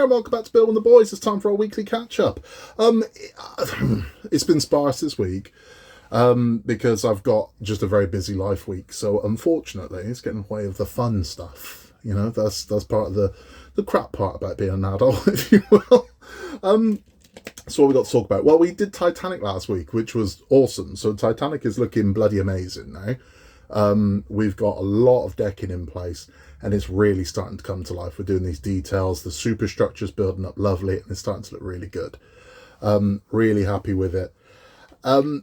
and welcome back to Bill and the Boys. It's time for our weekly catch-up. It's been sparse this week because I've got just a very busy life week, so unfortunately it's getting in the way of the fun stuff. You know, that's part of the crap part about being an adult, if you will. So what we got to talk about? Well, we did Titanic last week, which was awesome. So Titanic is looking bloody amazing now. We've got a lot of decking in place and it's really starting to come to life. We're doing these details, the superstructure's building up lovely and it's starting to look really good. Really happy with it.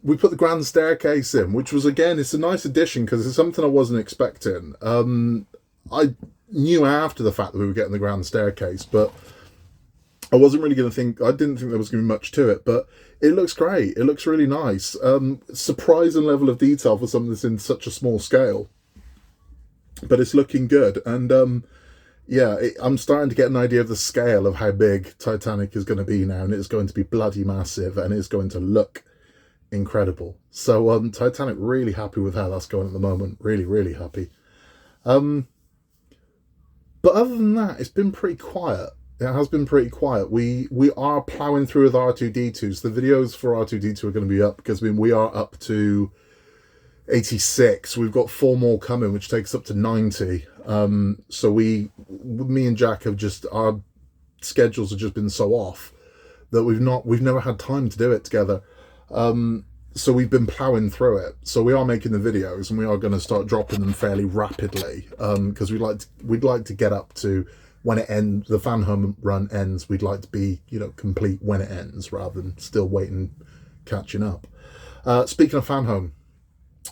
We put the grand staircase in, which was, again, it's a nice addition because it's something I wasn't expecting. I knew after the fact that we were getting the grand staircase, but I wasn't really going to think, I didn't think there was going to be much to it, but it looks great. It looks really nice. Surprising level of detail for something that's in such a small scale. But it's looking good. And yeah, I'm starting to get an idea of the scale of how big Titanic is going to be now. And it's going to be bloody massive and it's going to look incredible. So Titanic, really happy with how that's going at the moment. Really, really happy. But other than that, it's been pretty quiet. It has been pretty quiet. We are ploughing through with R2-D2s. The videos for R2-D2 are going to be up because we are up to 86. We've got 4 more coming, which takes up to 90. So me and Jack have just, our schedules have just been so off that we've never had time to do it together. So we've been ploughing through it. So we are making the videos and we are going to start dropping them fairly rapidly because we'd like to get up to when it ends, the fan home run ends, we'd like to be, complete when it ends rather than still waiting, catching up. Speaking of fan home,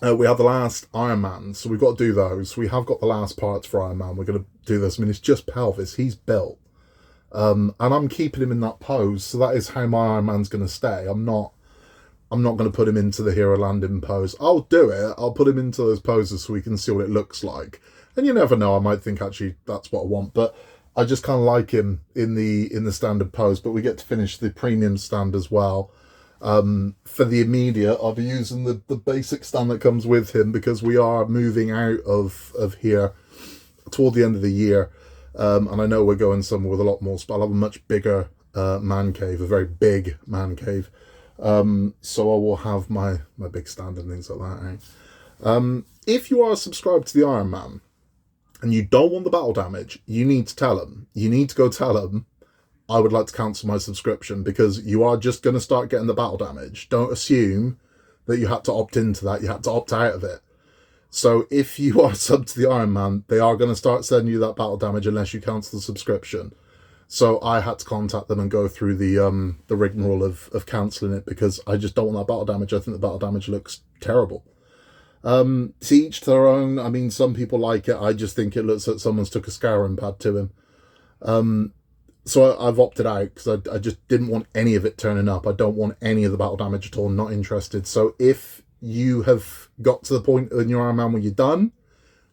we have the last Iron Man, so we've got to do those. We have got the last parts for Iron Man. We're going to do this. I mean, it's just pelvis. He's built. And I'm keeping him in that pose, so that is how my Iron Man's going to stay. I'm not going to put him into the hero landing pose. I'll do it. I'll put him into those poses so we can see what it looks like. And you never know, I might think actually that's what I want. But I just kind of like him in the standard pose. But we get to finish the premium stand as well. For the immediate, I'll be using the basic stand that comes with him because we are moving out of here toward the end of the year. And I know we're going somewhere with a lot more space. I'll have a much bigger man cave, a very big man cave. So I will have my big stand and things like that. If you are subscribed to the Iron Man and you don't want the battle damage, you need to tell them. You need to go tell them, I would like to cancel my subscription because you are just going to start getting the battle damage. Don't assume that you had to opt into that. You had to opt out of it. So if you are subbed to the Iron Man, they are going to start sending you that battle damage unless you cancel the subscription. So I had to contact them and go through the rigmarole of cancelling it because I just don't want that battle damage. I think the battle damage looks terrible. To each their own. I mean, some people like it. I just think it looks like someone's took a scouring pad to him. So I've opted out because I just didn't want any of it turning up. I don't want any of the battle damage at all. Not interested. So if you have got to the point in your Iron Man where you're done,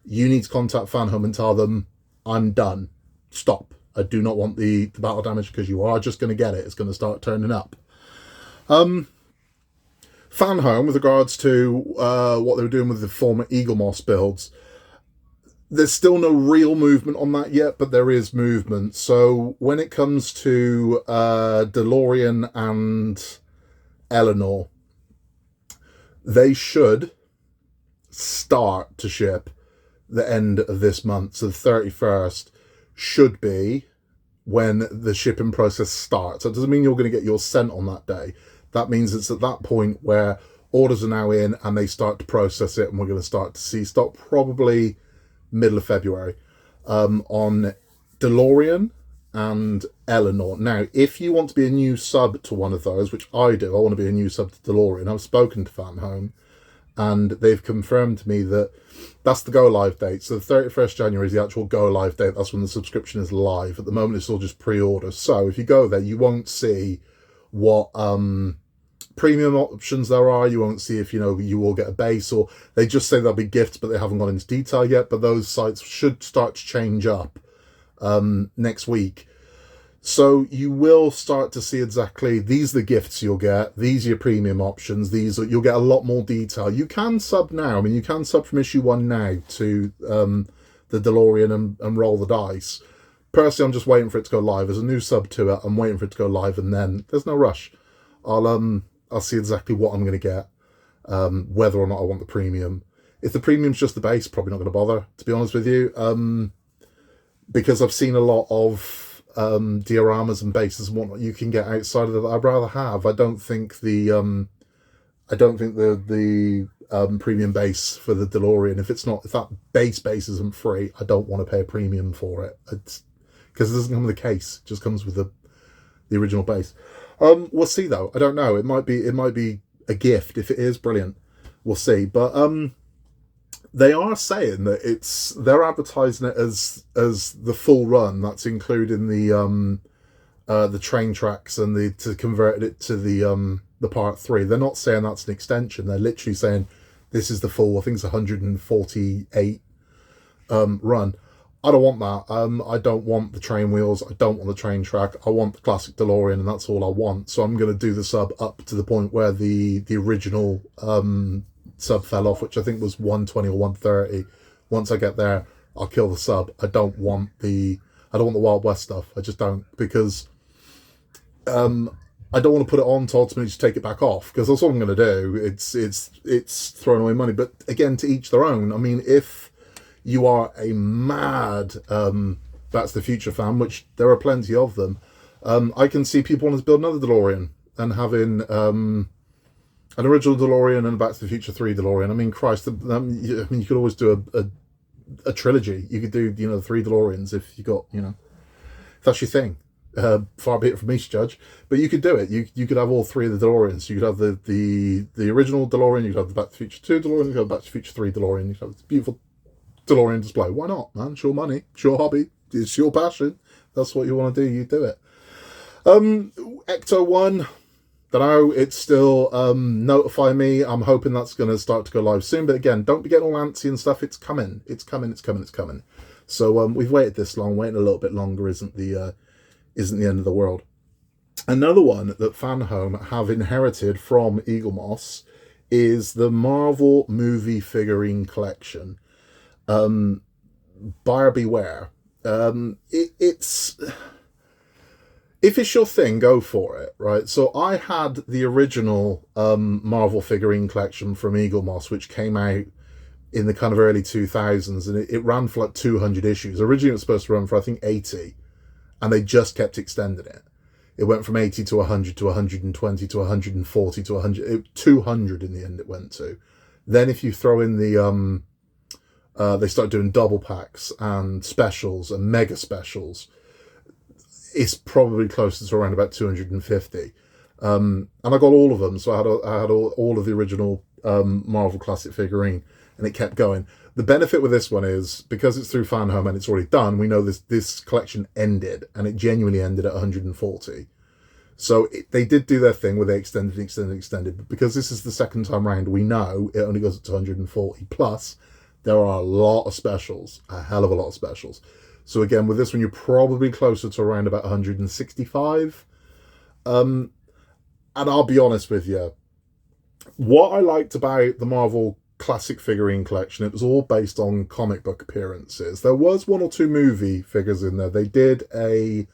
you need to contact Fanhome and tell them, I'm done. Stop. I do not want the battle damage because you are just going to get it. It's going to start turning up. Fanhome, with regards to what they were doing with the former Eagle Moss builds, there's still no real movement on that yet, but there is movement. So when it comes to Delorean and Eleanor, they should start to ship the end of this month. So the 31st should be when the shipping process starts. So it doesn't mean you're going to get yours sent on that day. That means it's at that point where orders are now in and they start to process it, and we're going to start to see stock probably middle of February on Delorean and Eleanor. Now, if you want to be a new sub to one of those, which I do, I want to be a new sub to Delorean. I've spoken to Fanhome and they've confirmed to me that that's the go live date. So the 31st January is the actual go live date. That's when the subscription is live. At the moment, it's all just pre-order. So if you go there, you won't see what premium options there are. You won't see if you will get a base, or they just say there'll be gifts, but they haven't gone into detail yet. But those sites should start to change up next week. So you will start to see exactly, these are the gifts you'll get, these are your premium options, you'll get a lot more detail. You can sub now. I mean, you can sub from issue 1 now to the DeLorean and roll the dice. Personally, I'm just waiting for it to go live. There's a new sub to it. I'm waiting for it to go live, and then there's no rush. I'll see exactly what I'm going to get, whether or not I want the premium. If the premium's just the base, probably not going to bother, to be honest with you, because I've seen a lot of dioramas and bases and whatnot you can get outside of that I'd rather have. I don't think the premium base for the Delorean, if that base isn't free, I don't want to pay a premium for it. It's because it doesn't come with a case; it just comes with the original base. We'll see though. I don't know. It might be a gift. If it is, brilliant. We'll see. But they are saying that they're advertising it as the full run. That's including the train tracks and to convert it to the part 3. They're not saying that's an extension. They're literally saying this is the full, I think it's 148 run. I don't want that. I don't want the train wheels. I don't want the train track. I want the classic DeLorean, and that's all I want. So I'm going to do the sub up to the point where the original sub fell off, which I think was 120 or 130. Once I get there, I'll kill the sub. I don't want the Wild West stuff. I just don't, because I don't want to put it on to ultimately just take it back off, because that's what I'm going to do. It's throwing away money. But again, to each their own. I mean, if you are a mad Back to the Future fan, which there are plenty of them, I can see people wanting to build another DeLorean and having an original DeLorean and a Back to the Future 3 DeLorean. I mean, Christ, you could always do a trilogy. You could do, the 3 DeLoreans if you got, if that's your thing. Far be it from me to judge, but you could do it. You could have all 3 of the DeLoreans. You could have the original DeLorean, you could have the Back to the Future 2 DeLorean, you could have the Back to the Future 3 DeLorean, you could have this beautiful DeLorean display. Why not, man? It's your money, it's your hobby, it's your passion. That's what you want to do, you do it. Ecto 1, don't know, it's still notify me. I'm hoping that's going to start to go live soon, but again, don't be getting all antsy and stuff. It's coming. So we've waited this long. Waiting a little bit longer isn't the end of the world. Another one that Fan Home have inherited from Eagle Moss is the Marvel movie figurine collection. Buyer beware. It's if it's your thing, go for it, right? So I had the original Marvel figurine collection from Eagle Moss, which came out in the kind of early 2000s, and it ran for like 200 issues. Originally it was supposed to run for, I think, 80, and they just kept extending it. It went from 80 to 100 to 120 to 140 to 100, 200 in the end it went to. Then if you throw in they started doing double packs and specials and mega specials, it's probably closer to around about 250. And I got all of them, so I had all of the original Marvel classic figurine, and it kept going. The benefit with this one is, because it's through Fan Home and it's already done, we know this collection ended, and it genuinely ended at 140. So they did do their thing where they extended, but because this is the second time round, we know it only goes up to 140. Plus, there are a lot of specials, a hell of a lot of specials. So again, with this one, you're probably closer to around about 165. And I'll be honest with you, what I liked about the Marvel classic figurine collection, it was all based on comic book appearances. There was 1 or 2 movie figures in there. They did an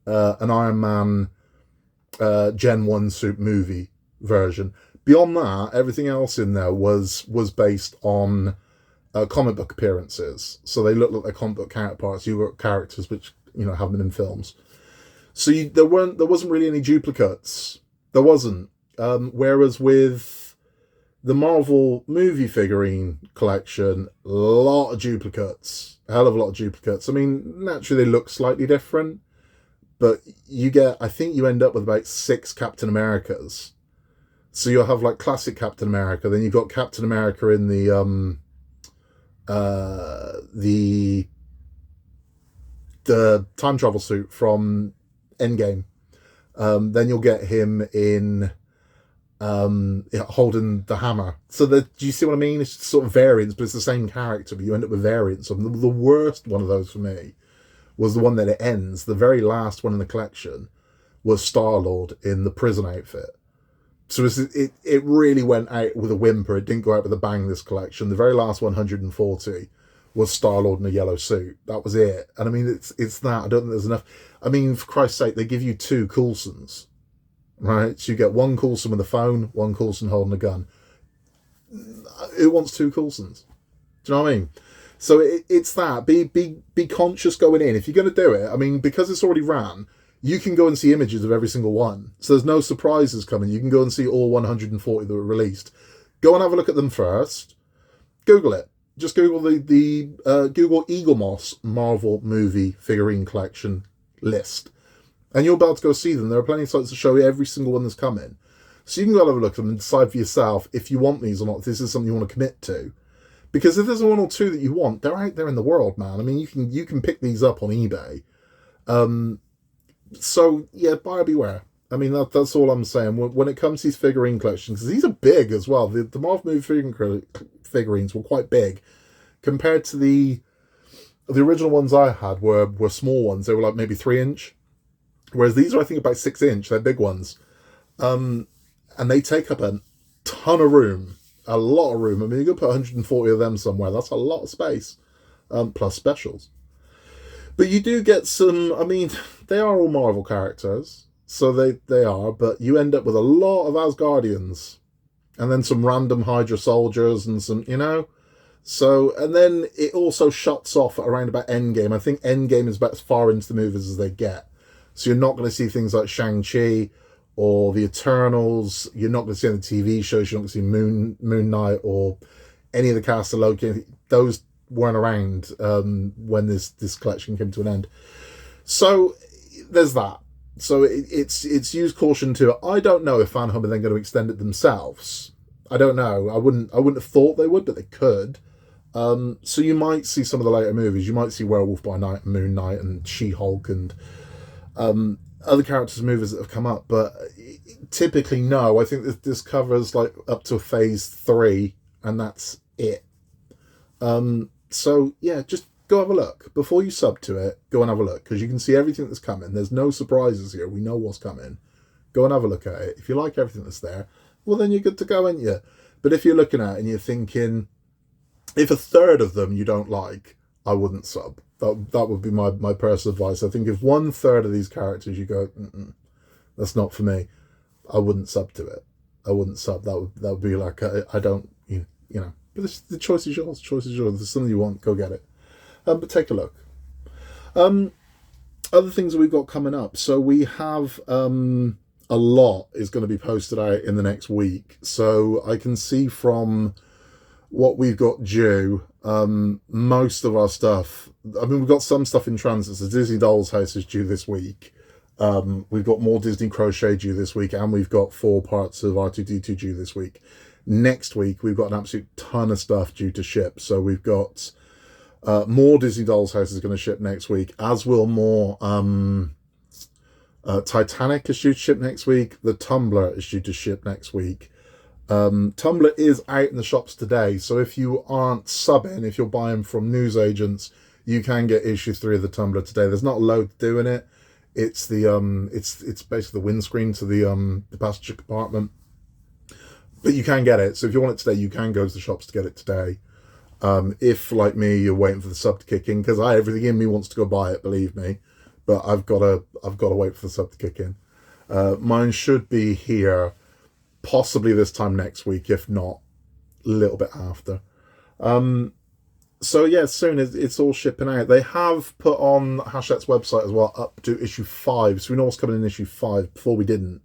Iron Man Gen 1 suit movie version. Beyond that, everything else in there was based on comic book appearances. So they look like their comic book counterparts. You got characters which have been in films. So there wasn't really any duplicates. There wasn't. Whereas with the Marvel movie figurine collection, a lot of duplicates. A hell of a lot of duplicates. I mean, naturally they look slightly different, but I think you end up with about 6 Captain Americas. So you'll have like classic Captain America, then you've got Captain America in the time travel suit from Endgame. Then you'll get him in holding the hammer. So do you see what I mean? It's just sort of variants, but it's the same character, but you end up with variants. So the worst one of those for me was the one that it ends. The very last one in the collection was Star-Lord in the prison outfit. So it really went out with a whimper. It didn't go out with a bang, this collection. The very last 140 was Star-Lord in a yellow suit. That was it. And I mean, it's that. I don't think there's enough. I mean, for Christ's sake, they give you 2 Coulsons, right? So you get 1 Coulson with a phone, 1 Coulson holding a gun. Who wants 2 Coulsons? Do you know what I mean? So it's that. Be conscious going in. If you're going to do it, I mean, because it's already ran, you can go and see images of every single one. So there's no surprises coming. You can go and see all 140 that were released. Go and have a look at them first. Google it. Just Google the Google Eagle Moss Marvel movie figurine collection list. And you'll be able to go see them. There are plenty of sites to show you every single one that's coming. So you can go and have a look at them and decide for yourself if you want these or not, if this is something you want to commit to. Because if there's 1 or 2 that you want, they're out there in the world, man. I mean, you can pick these up on eBay. So, yeah, buyer beware. I mean, that's all I'm saying. When it comes to these figurine collections, because these are big as well. The Marvel movie figurines were quite big. Compared to the original ones I had were small ones. They were like maybe 3-inch. Whereas these are, I think, about 6-inch. They're big ones. And they take up a ton of room. A lot of room. I mean, you could put 140 of them somewhere. That's a lot of space. Plus specials. But you do get some, I mean, they are all Marvel characters. So they are. But you end up with a lot of Asgardians. And then some random Hydra soldiers and some, you know. So, and then it also shuts off at around about Endgame. I think Endgame is about as far into the movies as they get. So you're not going to see things like Shang-Chi or the Eternals. You're not going to see any TV shows. You're not going to see Moon Knight or any of the cast of Loki. Those weren't around when this collection came to an end. So there's that. So it's used caution to it. I don't know if FanHub are then going to extend it themselves. I don't know. I wouldn't have thought they would, but they could. So you might see some of the later movies. You might see Werewolf by Night and Moon Knight and She-Hulk and other characters and movies that have come up. But typically, no. I think that this covers like up to phase 3, and that's it. So yeah, just go have a look. Before you sub to it, go and have a look, because you can see everything that's coming. There's no surprises here. We know what's coming. Go and have a look at it. If you like everything that's there, well, then you're good to go, ain't you? But if you're looking at it and you're thinking, if a third of them you don't like, I wouldn't sub. That would be my personal advice. I think if 1/3 of these characters you go, that's not for me, I wouldn't sub to it. I wouldn't sub. That would be like, I don't, you know. But the choice is yours. Choice is yours. If there's something you want, go get it. But take a look. Other things that we've got coming up. So we have a lot is going to be posted out in the next week. So I can see from what we've got due, most of our stuff, I mean, we've got some stuff in transit. So Disney Doll's House is due this week. We've got more Disney Crochet due this week, and we've got 4 parts of R2-D2 due this week. Next week, we've got an absolute ton of stuff due to ship. So we've got more Disney Doll's House is going to ship next week, as will more Titanic is due to ship next week. The Tumbler is due to ship next week. Tumbler is out in the shops today, so if you aren't subbing, if you're buying from newsagents, you can get issue 3 of the Tumbler today. There's not a load to do in it. It's the it's basically the windscreen to the passenger compartment, but you can get it. So if you want it today, you can go to the shops to get it today. If, like me, you're waiting for the sub to kick in, because everything in me wants to go buy it, believe me, but I've got to wait for the sub to kick in. Mine should be here possibly this time next week, if not a little bit after. So yeah, soon it's all shipping out. They have put on Hachette's website as well up to issue 5, so we know what's coming in issue 5. Before we didn't.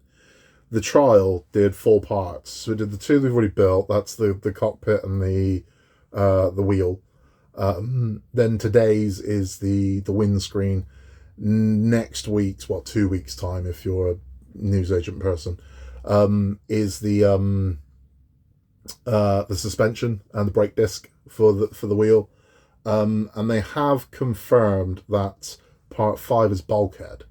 The trial did 4 parts. So we did the 2 we've already built. That's the cockpit and the wheel. Then today's is the windscreen. Next week's, 2 weeks time, if you're a newsagent person, is the suspension and the brake disc for the wheel. And they have confirmed that part 5 is bulkhead.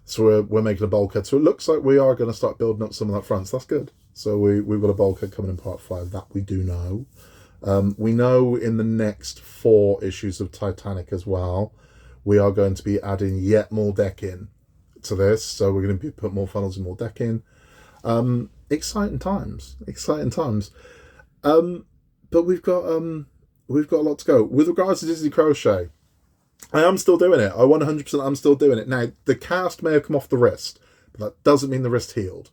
So we're making a bulkhead. So it looks like we are going to start building up some of that front. So that's good. So we've got a bulkhead coming in part 5. That we do know. We know in the next 4 issues of Titanic as well, we are going to be adding yet more decking to this. So we're going to be put more funnels and more decking. Exciting times. Exciting times. But we've got we've got a lot to go. With regards to Disney Crochet, I am still doing it. I 100% I'm still doing it. Now, the cast may have come off the wrist, but that doesn't mean the wrist healed.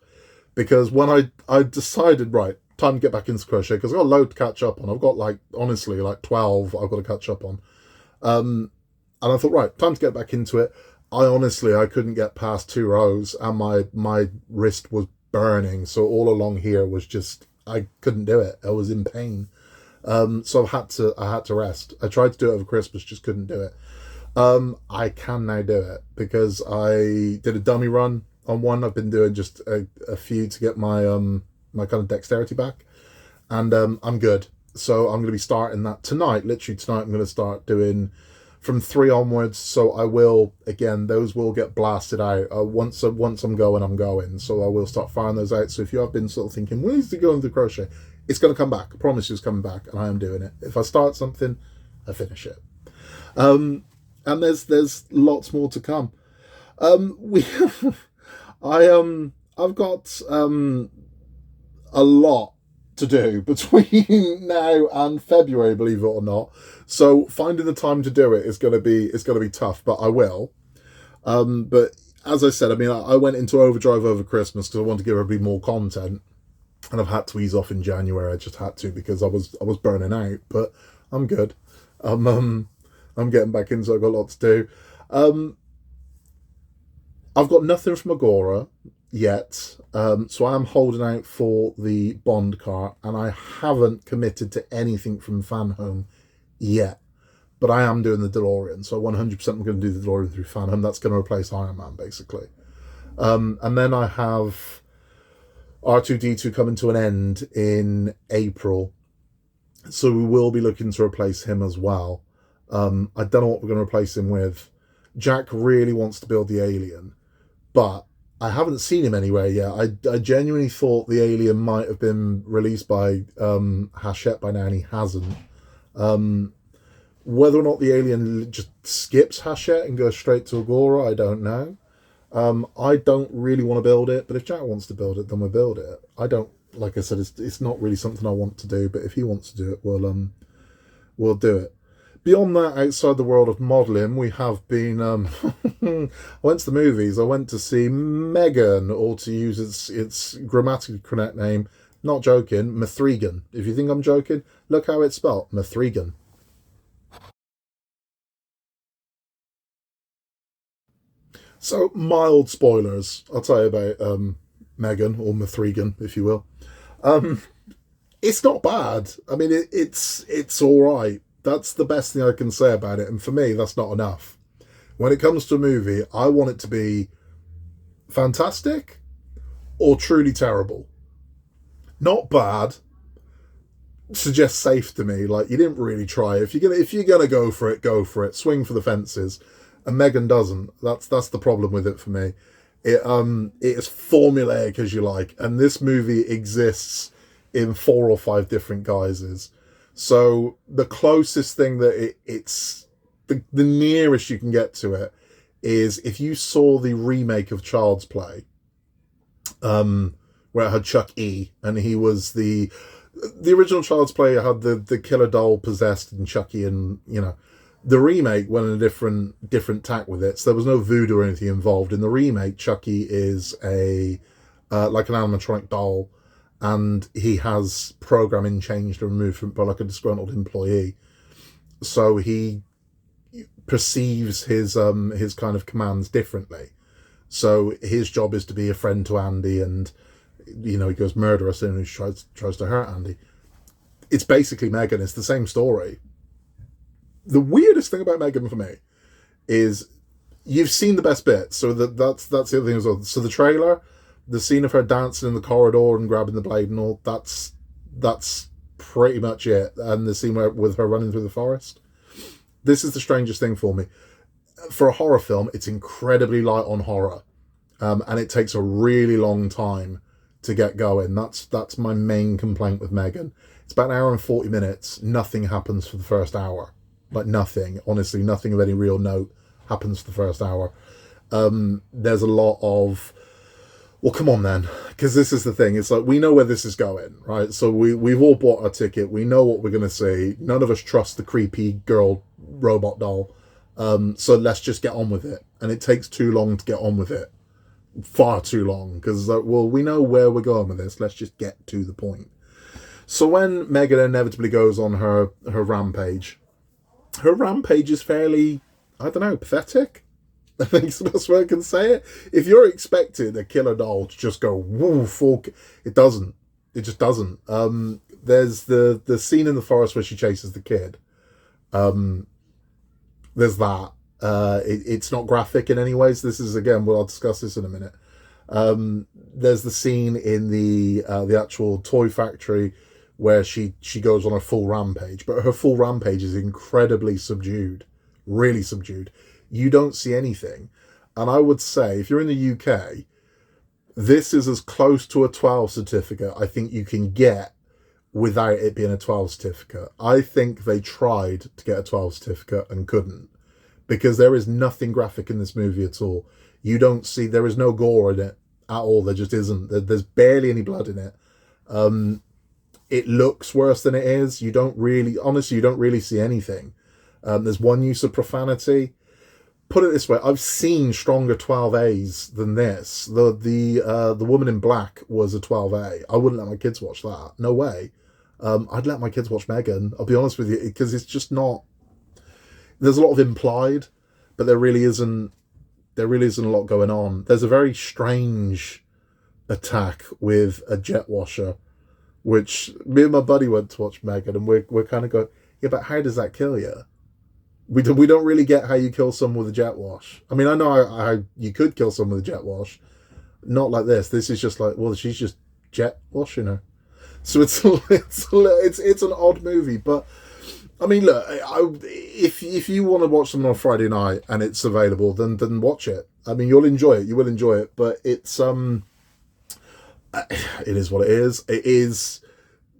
Because when I decided, right, time to get back into crochet, because I've got a load to catch up on. I've got, like, honestly, like 12 I've got to catch up on. And I thought, right, time to get back into it. I couldn't get past 2 rows, and my wrist was burning. So all along here was just, I couldn't do it. I was in pain. So I had to rest. I tried to do it over Christmas, just couldn't do it. I can now do it because I did a dummy run on one. I've been doing just a few to get my my kind of dexterity back, and I'm good. So I'm going to be starting that tonight. Literally tonight, I'm going to start doing from 3 onwards. So I will, again, those will get blasted out once I'm going, I'm going. So I will start firing those out. So if you have been sort of thinking, when is he going to crochet? It's going to come back. I promise you, it's coming back, and I am doing it. If I start something, I finish it. And there's lots more to come. I've got a lot to do between now and February, believe it or not. So finding the time to do it is going to be tough, but I will. But as I said, I mean, I went into overdrive over Christmas because I wanted to give everybody more content, and I've had to ease off in January. I just had to because I was burning out, but I'm good. I'm getting back in, so I've got a lot to do. I've got nothing from Agora yet, so I am holding out for the Bond car, and I haven't committed to anything from Fan Home yet, but I am doing the DeLorean, so 100% I'm going to do the DeLorean through Fan Home. That's going to replace Iron Man, basically. And then I have R2-D2 coming to an end in April, so we will be looking to replace him as well. I don't know what we're going to replace him with. Jack really wants to build the Alien, but I haven't seen him anywhere yet. I genuinely thought the Alien might have been released by Hachette by now, and he hasn't. Whether or not the Alien just skips Hachette and goes straight to Agora, I don't know. I don't really want to build it, but if Jack wants to build it, then we'll build it. I don't, like I said, it's not really something I want to do, but if he wants to do it, we'll do it. Beyond that, outside the world of modelling, we have been... I went to the movies. I went to see M3gan, or to use its grammatically correct name, not joking, M3gan. If you think I'm joking, look how it's spelled, M3gan. So, mild spoilers. I'll tell you about M3gan, or M3gan, if you will. It's not bad. I mean, it's all right. That's the best thing I can say about it. And for me, that's not enough. When it comes to a movie, I want it to be fantastic or truly terrible. Not bad suggests safe to me. Like, you didn't really try. If you're gonna go for it, go for it. Swing for the fences. And M3gan doesn't. That's the problem with it for me. It is formulaic as you like, and this movie exists in 4 or 5 different guises. So the closest thing that it's the nearest you can get to it is if you saw the remake of Child's Play, where it had Chuck E, and he was the original Child's Play had the killer doll possessed and Chucky, and the remake went in a different tack with it. So there was no voodoo or anything involved. In the remake, Chucky is a like an animatronic doll, and he has programming changed and removed from by like a disgruntled employee. So he perceives his kind of commands differently. So his job is to be a friend to Andy, and he goes murderous and he tries to hurt Andy. It's basically M3gan. It's the same story. The weirdest thing about M3gan for me is you've seen the best bit. So that's the other thing as well. So the trailer, the scene of her dancing in the corridor and grabbing the blade and all, that's pretty much it. And the scene with her running through the forest. This is the strangest thing for me. For a horror film, it's incredibly light on horror. And it takes a really long time to get going. That's my main complaint with M3gan. It's about an hour and 40 minutes. Nothing happens for the first hour. Like nothing. Honestly, nothing of any real note happens for the first hour. There's a lot of Well, come on then, because this is the thing. It's like we know where this is going, right? So we've all bought our ticket. We know what we're going to see. None of us trust the creepy girl robot doll. So let's just get on with it. And it takes too long to get on with it. Far too long. Because, well, we know where we're going with this. Let's just get to the point. So when Megan inevitably goes on her rampage is fairly, I don't know, pathetic. I think it's the best way I can say it. If you're expecting a killer doll to just go woo full, it doesn't. It just doesn't. There's the scene in the forest where she chases the kid. There's that. It's not graphic in any ways. This is, again, well, I'll discuss this in a minute. There's the scene in the actual toy factory where she goes on a full rampage, but her full rampage is incredibly subdued, really subdued. You don't see anything. And I would say, if you're in the UK, this is as close to a 12 certificate I think you can get without it being a 12 certificate. I think they tried to get a 12 certificate and couldn't, because there is nothing graphic in this movie at all. You don't see, there is no gore in it at all. There just isn't. There's barely any blood in it. It looks worse than it is. You don't really see anything. There's one use of profanity. Put it this way, I've seen stronger 12As than this. The woman in black was a 12A. I wouldn't let my kids watch that. No way. I'd let my kids watch Megan. I'll be honest with you, because it's just not. There's a lot of implied, but there really isn't a lot going on. There's a very strange attack with a jet washer, which me and my buddy went to watch Megan, and we're kind of going, yeah, but how does that kill you? We don't really get how you kill someone with a jet wash. I mean, I know how you could kill someone with a jet wash. Not like this. This is just like, well, she's just jet washing her. So it's an odd movie. But I mean, look, if you want to watch something on Friday night and it's available, then watch it. I mean, you'll enjoy it. You will enjoy it. But it's it is what it is. It is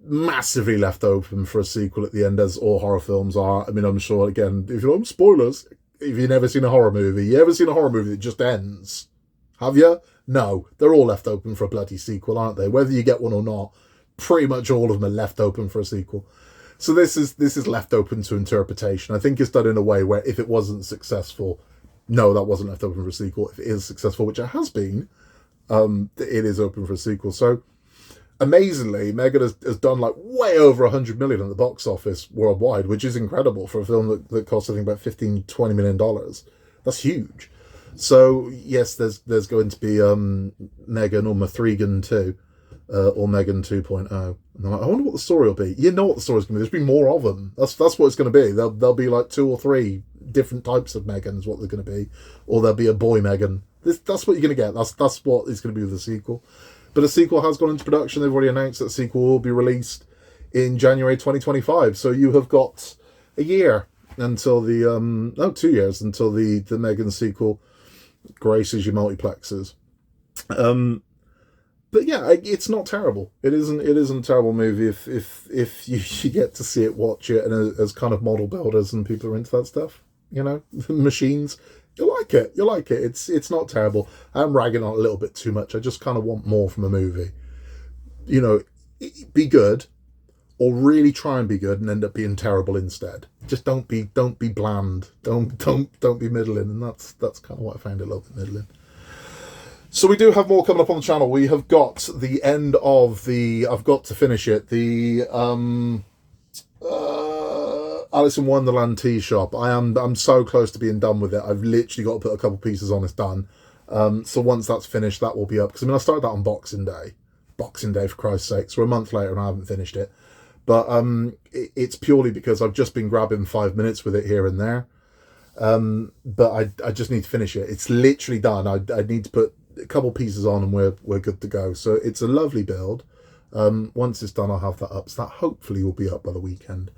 massively left open for a sequel at the end, as all horror films are. I mean, I'm sure, again, if you don't, spoilers, if you've never seen a horror movie, that just ends? Have you? No, they're all left open for a bloody sequel, aren't they? Whether you get one or not, pretty much all of them are left open for a sequel. So this is left open to interpretation. I think it's done in a way where if it wasn't successful, no, that wasn't left open for a sequel. If it is successful, which it has been, it is open for a sequel. So amazingly, Megan has done like way over 100 million at the box office worldwide, which is incredible for a film that costs, I think, about $15-20 million. That's huge. So yes, there's going to be Megan or M3gan 2, or Megan 2.0. And I'm like, I wonder what the story will be. You know what the story's going to be. There's been more of them. That's what it's going to be. There'll be like 2 or 3 different types of Megan is what they're going to be, or there'll be a boy Megan. That's what you're going to get. That's what is going to be with the sequel. But a sequel has gone into production. They've already announced that the sequel will be released in January 2025. So you have got a year until 2 years until the Megan sequel graces your multiplexes. But yeah, it's not terrible. It isn't a terrible movie if you get to see it, watch it, and as kind of model builders and people are into that stuff, machines. You'll like it. It's not terrible. I'm ragging on it a little bit too much. I just kind of want more from a movie. Be good, or really try and be good and end up being terrible instead. Just don't be bland. Don't be middling. And that's kind of what I found a little bit middling. So we do have more coming up on the channel. We have got the end of I've got to finish it. The Alice in Wonderland tea shop. I'm so close to being done with it. I've literally got to put a couple pieces on. It's done. So once that's finished, that will be up. Because I started that on Boxing Day. Boxing Day, for Christ's sake. So a month later and I haven't finished it. But it's purely because I've just been grabbing 5 minutes with it here and there. But I just need to finish it. It's literally done. I need to put a couple pieces on and we're good to go. So it's a lovely build. Once it's done, I'll have that up. So that hopefully will be up by the weekend.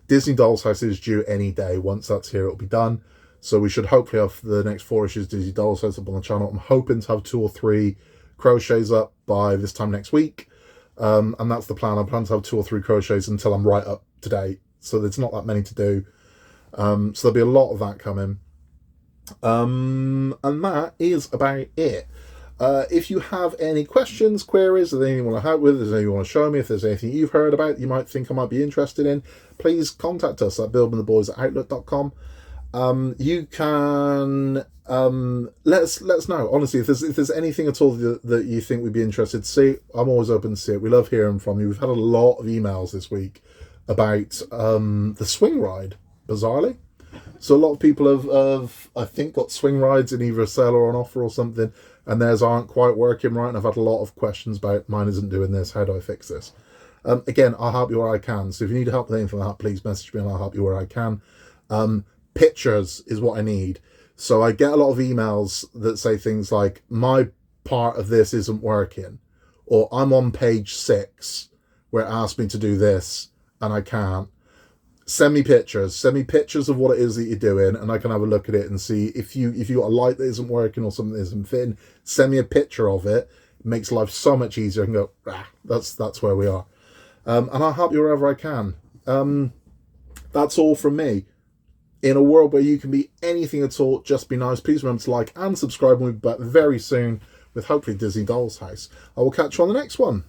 Disney Doll's House is due any day. Once that's here, it'll be done. So we should hopefully have the next 4 issues Disney Doll's House up on the channel. I'm hoping to have 2 or 3 crochets up by this time next week. And that's the plan. I plan to have 2 or 3 crochets until I'm right up to date. So there's not that many to do. So there'll be a lot of that coming. And that is about it. If you have any questions, queries, or anything you want to help with, if there's anything you want to show me, if there's anything you've heard about you might think I might be interested in, please contact us at buildingtheboys@outlook.com. You can let us know, honestly, if there's anything at all that you think we'd be interested to see. I'm always open to see it. We love hearing from you. We've had a lot of emails this week about the swing ride, bizarrely. So a lot of people have I think, got swing rides in either a sale or on offer or something, and theirs aren't quite working right, and I've had a lot of questions about mine isn't doing this, how do I fix this? Again, I'll help you where I can. So if you need help with anything like that, please message me and I'll help you where I can. Pictures is what I need. So I get a lot of emails that say things like, my part of this isn't working, or I'm on page 6 where it asked me to do this and I can't. Send me pictures of what it is that you're doing, and I can have a look at it and see if you got a light that isn't working or something that isn't fitting. Send me a picture of it. It makes life so much easier. I can go, that's where we are. And I'll help you wherever I can. That's all from me. In a world where you can be anything at all, just be nice. Please remember to like and subscribe, and we'll be back very soon with hopefully Disney Doll's House. I will catch you on the next one.